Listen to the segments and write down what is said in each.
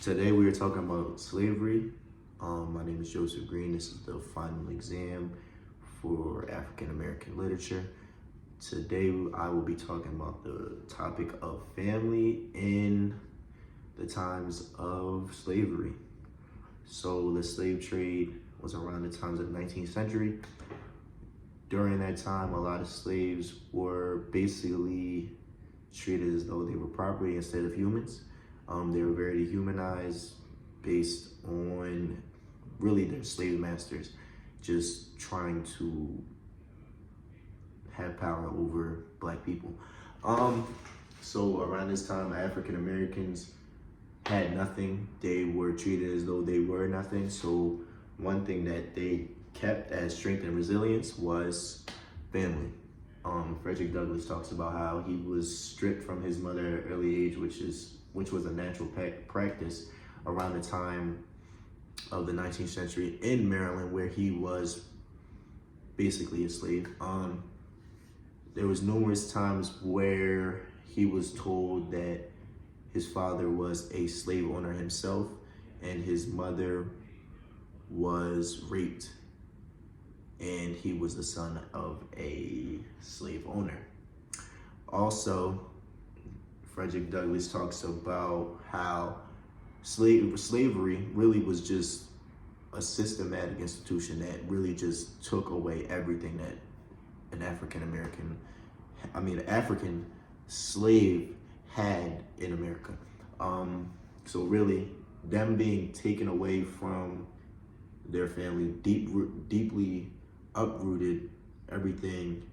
Today we are talking about slavery. My name is Joseph Green. This is the final exam for African American literature. Today I will be talking about the topic of family in the times of slavery. So the slave trade was around the times of the 19th century. During that time, a lot of slaves were basically treated as though they were property instead of humans. They were very dehumanized based on really their slave masters just trying to have power over black people. So around this time, African Americans had nothing. They were treated as though they were nothing. So one thing that they kept as strength and resilience was family. Frederick Douglass talks about how he was stripped from his mother at an early age, which was a natural practice around the time of the 19th century in Maryland, where he was basically a slave. There was numerous times where he was told that his father was a slave owner himself and his mother was raped, and he was the son of a slave owner. Also, Frederick Douglass talks about how slavery really was just a systematic institution that really just took away everything that an African slave had in America. So really, them being taken away from their family, deeply uprooted everything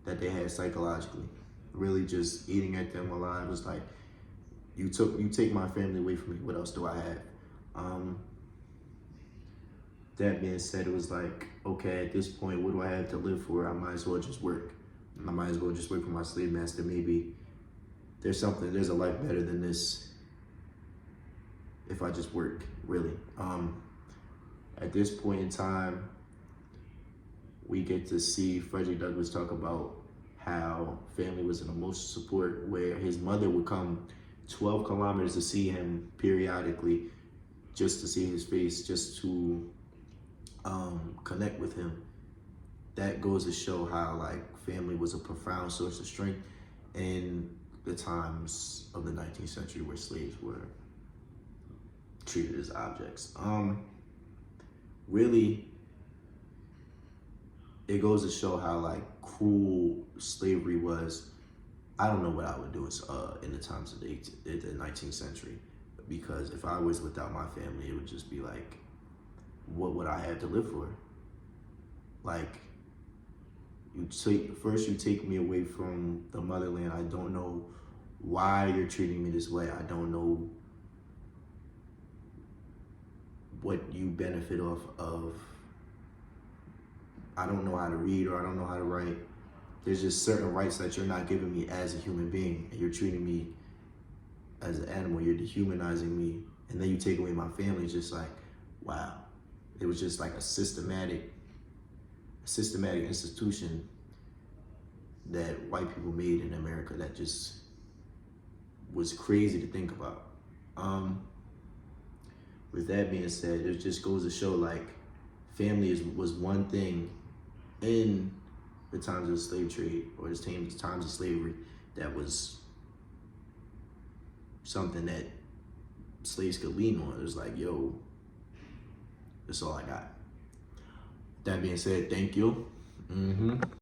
that they had psychologically. Really just eating at them alive. Was like, you take my family away from me, what else do I have? That being said, it was like, okay, at this point, what do I have to live for? I might as well just work. I might as well just work for my slave master. Maybe there's a life better than this if I just work, really. At this point in time, we get to see Frederick Douglass talk about how family was an emotional support, where his mother would come 12 kilometers to see him periodically, just to see his face, just to connect with him. That goes to show how family was a profound source of strength in the times of the 19th century where slaves were treated as objects. Really, it goes to show how cruel slavery was. I don't know what I would do in the times of the 19th century, because if I was without my family, it would just be like, what would I have to live for? First you take me away from the motherland. I don't know why you're treating me this way. I don't know what you benefit off of. I don't know how to read, or I don't know how to write. There's just certain rights that you're not giving me as a human being. You're treating me as an animal. You're dehumanizing me. And then you take away my family. It's just like, wow. It was just like a systematic institution that white people made in America that just was crazy to think about. With that being said, it just goes to show family was one thing in the times of the slave trade, or the times of slavery, that was something that slaves could lean on. It was like, yo, that's all I got. That being said, thank you.